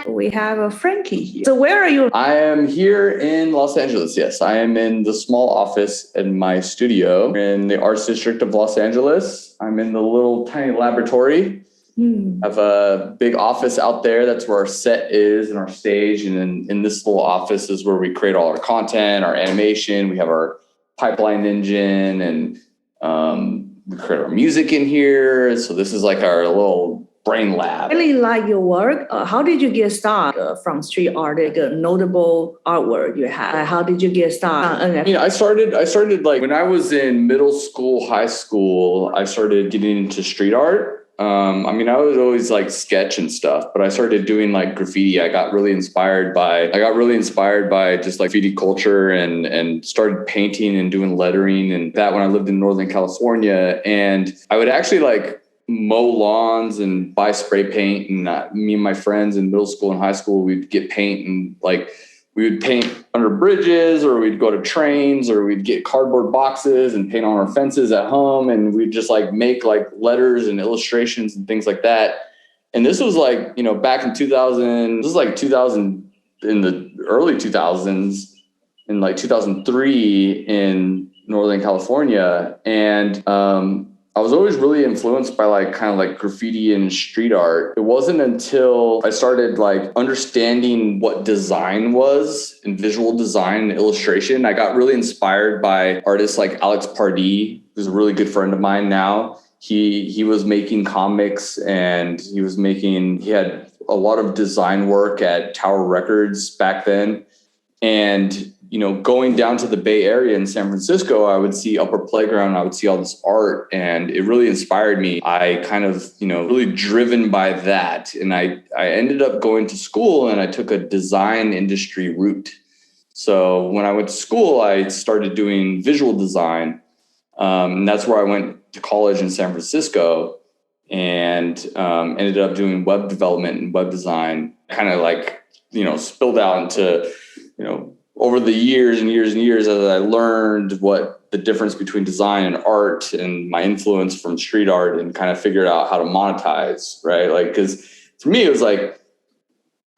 We have a Franky here. So where are you? I am here in Los Angeles, yes. I am in the small office in my studio in the Arts District of Los Angeles. I'm in the little tiny laboratory. I have a big office out there. That's where our set is and our stage. And then in this little office is where we create all our content, our animation. We have our pipeline engine and we create our music in here. So this is like our little brain lab. I really like your work. How did you get started from street art, like a notable artwork you have? How did you get started? I started like when I was in middle school, high school, I started getting into street art. I was always like sketch and stuff, but I started doing like graffiti. I got really inspired by just like graffiti culture and started painting and doing lettering and that when I lived in Northern California. And I would actually like mow lawns and buy spray paint. And me and my friends in middle school and high school, we'd get paint and like we would paint under bridges or we'd go to trains or we'd get cardboard boxes and paint on our fences at home. And we'd just like make like letters and illustrations and things like that. And this was like, back in 2000, this was like 2000 in the early 2000s in like 2003 in Northern California. And, I was always really influenced by like kind of like graffiti and street art. It wasn't until I started like understanding what design was and visual design and illustration. I got really inspired by artists like Alex Pardee, who's a really good friend of mine now. He was making comics and he had a lot of design work at Tower Records back then. And going down to the Bay Area in San Francisco, I would see Upper Playground, I would see all this art, and it really inspired me. I kind of, really driven by that. And I ended up going to school and I took a design industry route. So when I went to school, I started doing visual design. And that's where I went to college in San Francisco and ended up doing web development and web design, kind of like, spilled out into, over the years and years and years as I learned what the difference between design and art and my influence from street art and kind of figured out how to monetize, right? Like, because for me, it was like,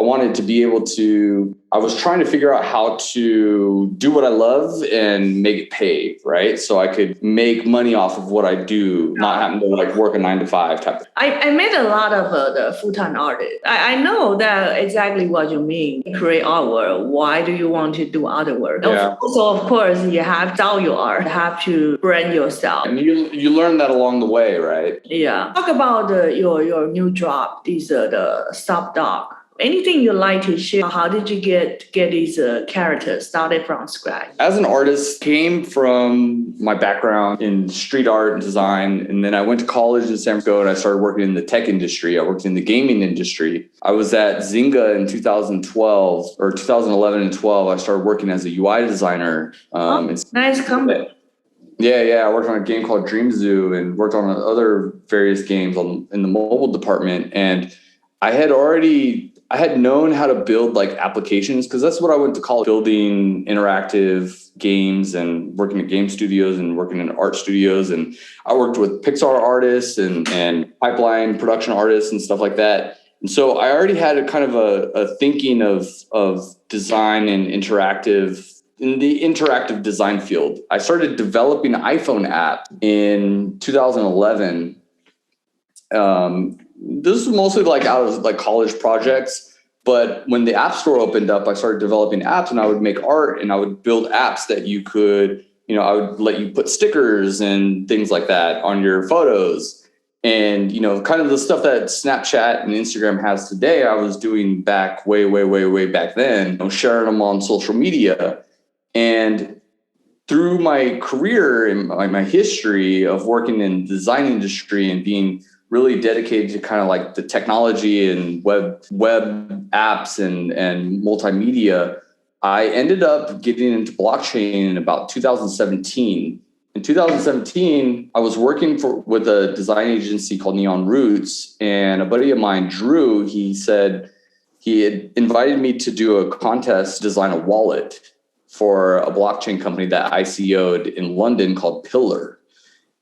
I wanted to be able to, I was trying to figure out how to do what I love and make it pay, right? So I could make money off of what I do, not having to like work a 9-to-5 type of thing. I met a lot of the full-time artists. I know that exactly what you mean. You create artwork. Why do you want to do other work? Yeah. Also, of course, you have to sell your art. You have to brand yourself. And you learn that along the way, right? Yeah. Talk about your new drop. These are the SupDuck. Anything you like to share? How did you get these characters started from scratch? As an artist, came from my background in street art and design. And then I went to college in San Francisco and I started working in the tech industry. I worked in the gaming industry. I was at Zynga in 2012 or 2011 and 12. I started working as a UI designer. Nice company. Yeah. I worked on a game called Dream Zoo and worked on other various games in the mobile department. And I had known how to build like applications because that's what I went to college, building interactive games and working at game studios and working in art studios. And I worked with Pixar artists and pipeline production artists and stuff like that. And so I already had a kind of a thinking of design and in the interactive design field. I started developing an iPhone app in 2011. This was mostly like out of like college projects, but when the App Store opened up, I started developing apps and I would make art and I would build apps that you could, I would let you put stickers and things like that on your photos. And, kind of the stuff that Snapchat and Instagram has today, I was doing back way back then, sharing them on social media. And through my career and my history of working in the design industry and being really dedicated to kind of like the technology and web apps and multimedia, I ended up getting into blockchain in about 2017. In 2017, I was working with a design agency called Neon Roots, and a buddy of mine, Drew, he said he had invited me to do a contest to design a wallet for a blockchain company that ICO'd in London called Pillar.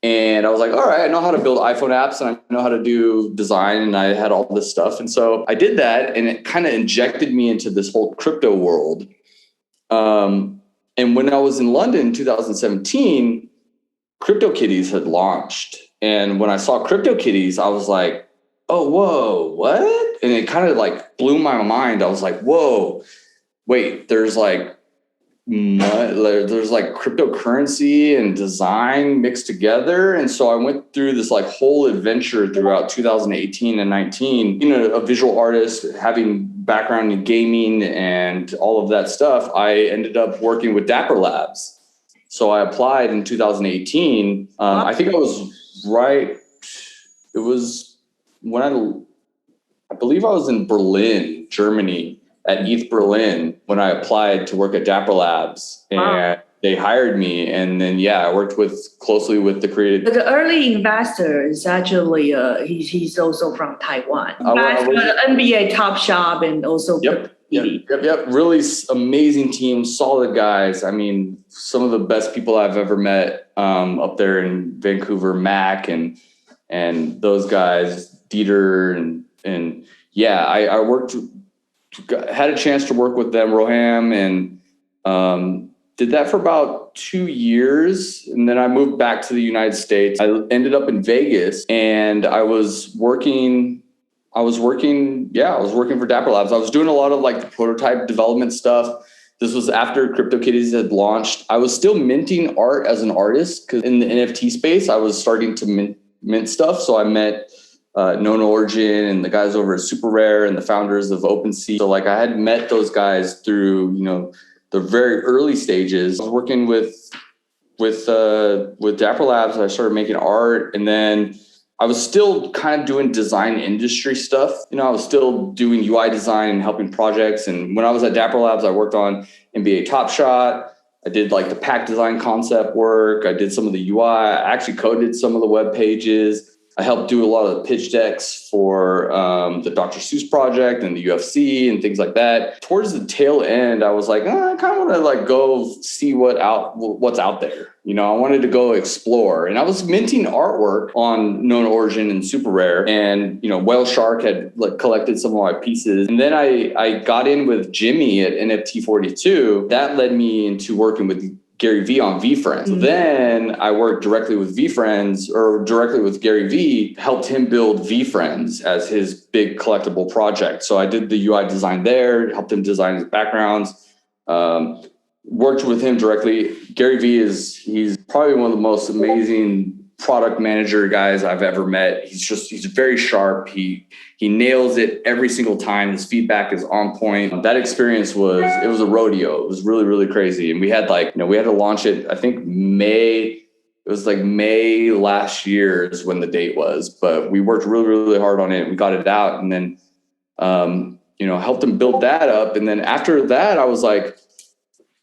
And I was like, all right, I know how to build iPhone apps and I know how to do design, and I had all this stuff. And so I did that, and it kind of injected me into this whole crypto world. And when I was in London in 2017, CryptoKitties had launched. And when I saw CryptoKitties, I was like, oh, whoa, what? And it kind of like blew my mind. I was like, whoa, wait, there's like cryptocurrency and design mixed together. And so I went through this like whole adventure throughout 2018 and 19, you know, a visual artist, having background in gaming and all of that stuff. I ended up working with Dapper Labs. So I applied in 2018. I think I was right. It was when I believe I was in Berlin, Germany, at ETH Berlin when I applied to work at Dapper Labs, and they hired me. And then, I worked closely with the creative. But the early investor is actually, he's also from Taiwan. NBA Top Shop and also. Yep. Really amazing team, solid guys. I mean, some of the best people I've ever met up there in Vancouver, Mac and those guys, Dieter and I had a chance to work with them, Roham, and did that for about 2 years. And then I moved back to the United States. I ended up in Vegas, and I was working for Dapper Labs. I was doing a lot of like the prototype development stuff. This was after CryptoKitties had launched. I was still minting art as an artist, because in the NFT space, I was starting to mint stuff. So I met Known Origin and the guys over at Super Rare and the founders of OpenSea. So like I had met those guys through, you know, the very early stages. I was working with Dapper Labs. I started making art, and then I was still kind of doing design industry stuff. You know, I was still doing UI design and helping projects. And when I was at Dapper Labs, I worked on NBA Top Shot. I did like the pack design concept work. I did some of the UI. I actually coded some of the web pages. I helped do a lot of the pitch decks for the Dr. Seuss project and the UFC and things like that. Towards the tail end, I was like, I kind of want to like go see what's out there. You know, I wanted to go explore, and I was minting artwork on Known Origin and Super Rare, and you know, Whale Shark had like collected some of my pieces, and then I got in with Jimmy at NFT 42. That led me into working with Gary V on VFriends. So then I worked directly with VFriends, or directly with Gary V, helped him build VFriends as his big collectible project. So I did the UI design there, helped him design his backgrounds, worked with him directly. Gary V he's probably one of the most amazing product manager guys I've ever met. He's very sharp. He nails it every single time. His feedback is on point. That experience was a rodeo. It was really, really crazy. And we had we had to launch it, I think May. It was like May last year is when the date was, but we worked really, really hard on it. We got it out, and then, helped him build that up. And then after that, I was like,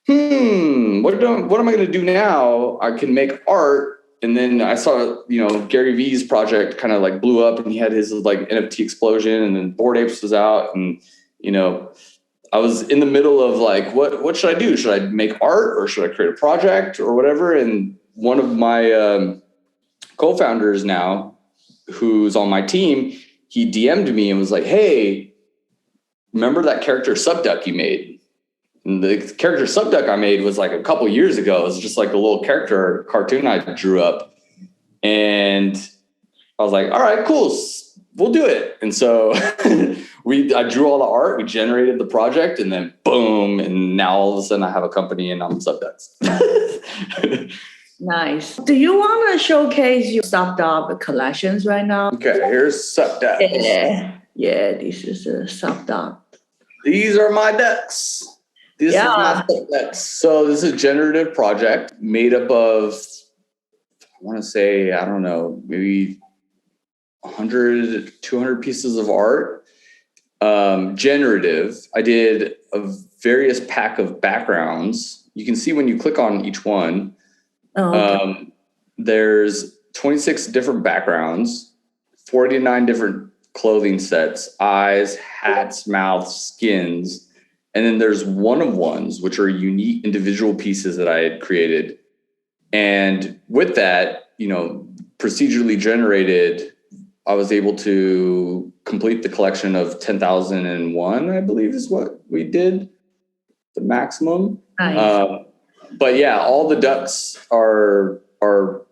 what am I going to do now? I can make art. And then I saw, Gary V's project kind of like blew up, and he had his like NFT explosion, and then Bored Apes was out. And, I was in the middle of like, what should I do? Should I make art, or should I create a project or whatever? And one of my co-founders now, who's on my team, he DM'd me and was like, hey, remember that character SupDuck you made? And the character SupDuck I made was like a couple years ago. It was just like a little character cartoon I drew up. And I was like, all right, cool. We'll do it. And so I drew all the art, we generated the project, and then boom. And now all of a sudden I have a company and I'm SupDucks. Nice. Do you want to showcase your SupDuck collections right now? Okay, here's SupDuck. Yeah, this is a SupDuck. These are my ducks. This is my SupDucks. So this is a generative project made up of, I want to say, I don't know, maybe 100, 200 pieces of art. Generative. I did a various pack of backgrounds. You can see when you click on each one, there's 26 different backgrounds, 49 different clothing sets, eyes, hats, mouths, skins. And then there's one-of-ones, which are unique individual pieces that I had created. And with that, procedurally generated, I was able to complete the collection of 10,001, I believe is what we did, the maximum. Nice. But yeah, all the ducks are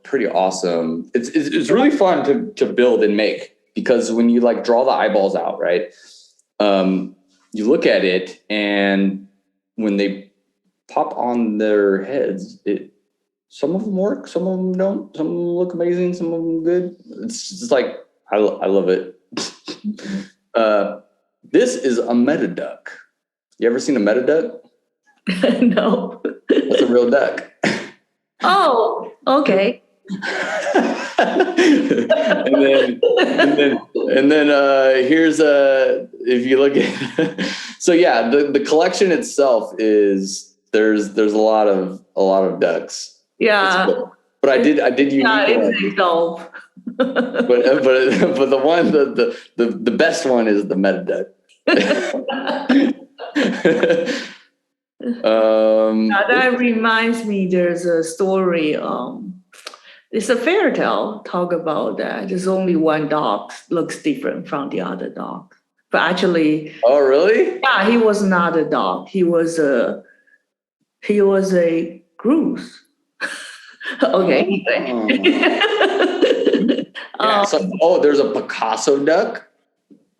pretty awesome. It's really fun to build and make, because when you like draw the eyeballs out, right? You look at it, and when they pop on their heads, some of them work, some of them don't. Some of them look amazing, some of them good. It's just like I love it. This is a meta duck. You ever seen a meta duck? No. That's a real duck. Oh, okay. and then here's if you look at so yeah, the collection itself is there's a lot of ducks. Yeah. But I did unique it's dope. but the one the best one is the meta duck. That reminds me, there's a story. It's a fairy tale talk about that. There's only one dog looks different from the other dog, but actually, oh really? Yeah, he was not a dog. He was a goose. Okay. Yeah, there's a Picasso duck,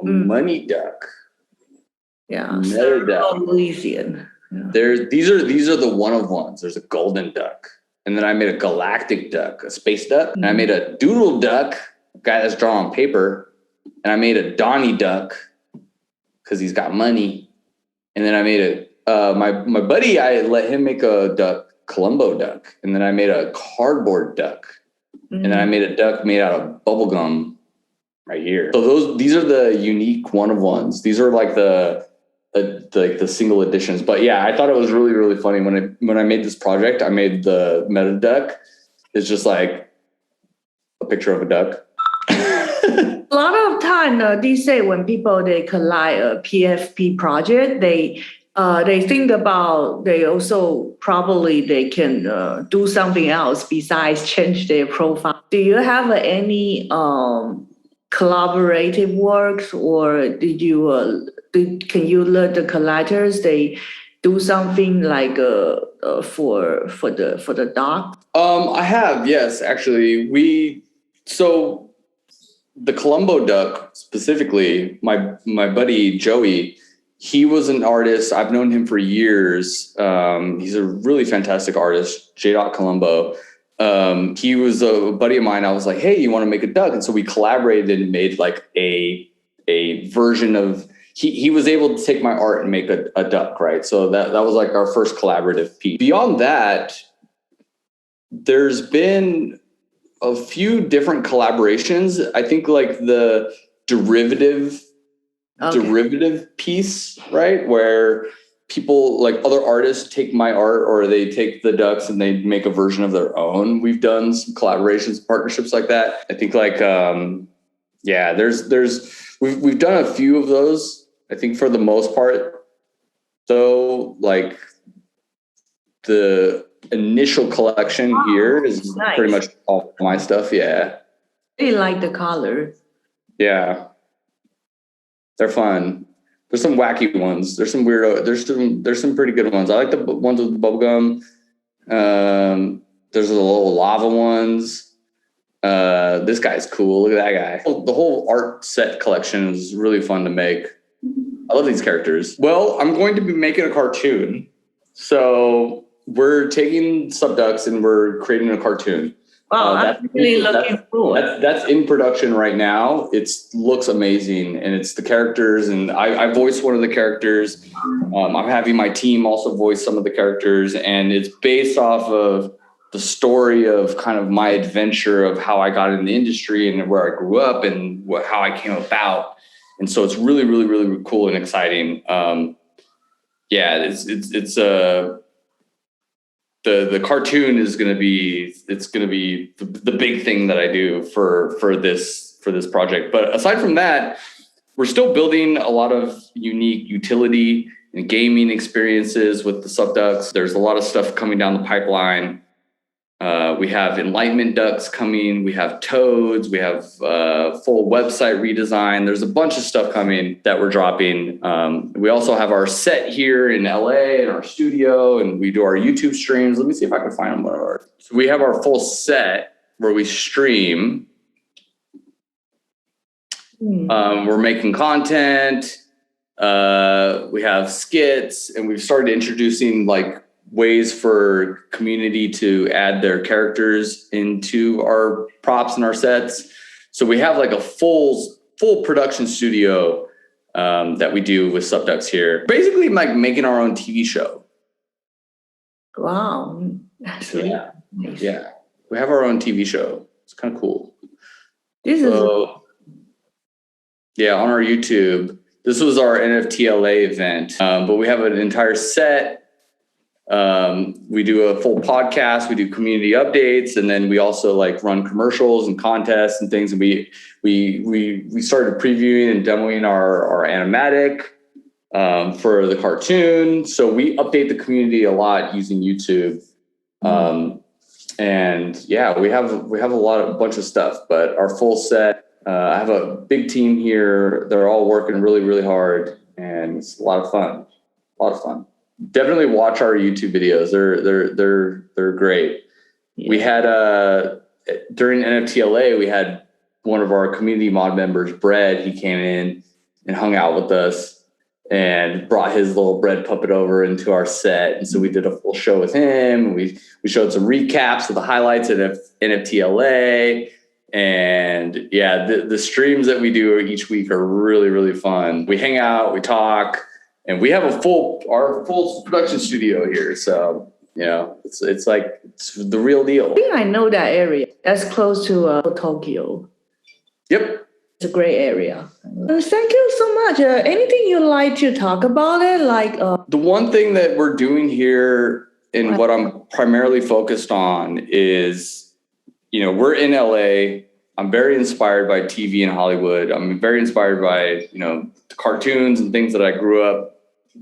a money duck. Yeah, meta duck. Louisiana. Yeah. These are the one of ones. There's a golden duck, and then I made a galactic duck, a space duck, and I made a doodle duck, a guy that's drawn on paper, and I made a Donnie duck because he's got money, and then I made my buddy, I let him make a duck, Columbo duck, and then I made a cardboard duck, and then I made a duck made out of bubble gum right here. So these are the unique one of ones. These are like the single editions. But yeah, I thought it was really, really funny when I made this project. I made the meta duck. It's just like a picture of a duck. A lot of time these days when people they collide a PFP project, they think about they also probably they can do something else besides change their profile. Do you have any collaborative works, or did you can you let the collectors they do something like for the dog? I have, yes, actually. So the Columbo duck specifically, my buddy Joey, he was an artist. I've known him for years. He's a really fantastic artist, J. Columbo. He was a buddy of mine. I was like, hey, you want to make a duck? And so we collaborated and made like a version of, he was able to take my art and make a duck, right? So that was like our first collaborative piece. Beyond that, there's been a few different collaborations. I think like the derivative piece, right? Where people like other artists take my art, or they take the ducks and they make a version of their own. We've done some collaborations, partnerships like that. I think like, we've done a few of those, I think for the most part. So like the initial collection here is nice. Pretty much all my stuff. Yeah. I really like the color. Yeah. They're fun. There's some wacky ones. There's some weirdo. There's some pretty good ones. I like the ones with bubblegum. There's the little lava ones. This guy's cool. Look at that guy. The whole art set collection is really fun to make. I love these characters. Well, I'm going to be making a cartoon. So we're taking SupDucks and we're creating a cartoon. Wow, I'm really looking forward. That's in production right now. It looks amazing, and it's the characters, and I voice one of the characters. I'm having my team also voice some of the characters, and it's based off of the story of kind of my adventure of how I got in the industry and where I grew up and how I came about. And so it's really, really, really cool and exciting. The cartoon is going to be the big thing that I do for this project. But aside from that, we're still building a lot of unique utility and gaming experiences with the SupDucks. There's a lot of stuff coming down the pipeline. We have enlightenment ducks coming. We have toads. We have full website redesign. There's a bunch of stuff coming that we're dropping. We also have our set here in LA in our studio, and we do our YouTube streams. Let me see if I can find one of ours. So we have our full set where we stream. We're making content. We have skits, and we've started introducing like ways for community to add their characters into our props and our sets. So we have like a full production studio that we do with SupDucks here. Basically like making our own TV show. Wow. That's So, really yeah. nice. Yeah. We have our own TV show. It's kind of cool. This Yeah, on our YouTube. This was our NFT LA event, but we have an entire set. We do a full podcast, we do community updates, and then we also like run commercials and contests and things. And we started previewing and demoing our animatic for the cartoon. So we update the community a lot using YouTube. And yeah, we have a bunch of stuff, but our full set, I have a big team here. They're all working really, really hard, and it's a lot of fun. Definitely watch our YouTube videos. They're great. Yeah. We had during NFT LA, we had one of our community mod members, Bread. He came in and hung out with us and brought his little bread puppet over into our set. And so we did a full show with him. We showed some recaps of the highlights at NFT LA. And yeah, the streams that we do each week are really, really fun. We hang out, we talk. And we have our full production studio here. So, you know, it's the real deal. I think I know that area. That's close to Tokyo. Yep. It's a great area. Thank you so much. Anything you'd like to talk about it? Like the one thing that we're doing here and what I'm primarily focused on is, you know, we're in LA. I'm very inspired by TV and Hollywood. I'm very inspired by, you know, the cartoons and things that I grew up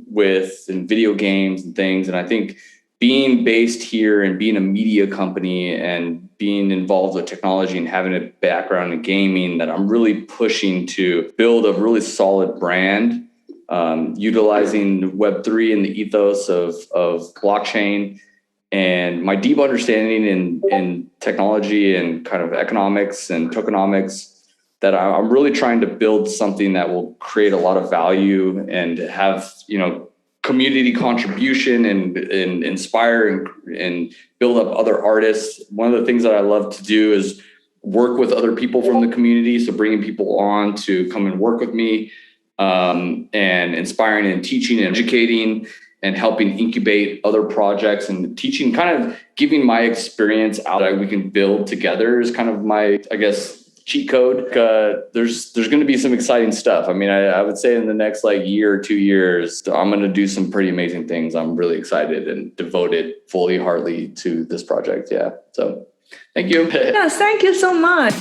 with and video games and things. And I think being based here and being a media company and being involved with technology and having a background in gaming, that I'm really pushing to build a really solid brand, utilizing Web3 and the ethos of blockchain. And my deep understanding in technology and kind of economics and tokenomics, that I'm really trying to build something that will create a lot of value and have, you know, community contribution and inspire and build up other artists. One of the things that I love to do is work with other people from the community. So bringing people on to come and work with me, and inspiring and teaching and educating and helping incubate other projects and teaching, kind of giving my experience out that we can build together is kind of my, I guess, cheat code. There's going to be some exciting stuff. I mean, I would say in the next like year or 2 years, I'm going to do some pretty amazing things. I'm really excited and devoted fully, heartily to this project. Yeah. So thank you. Yeah, thank you so much.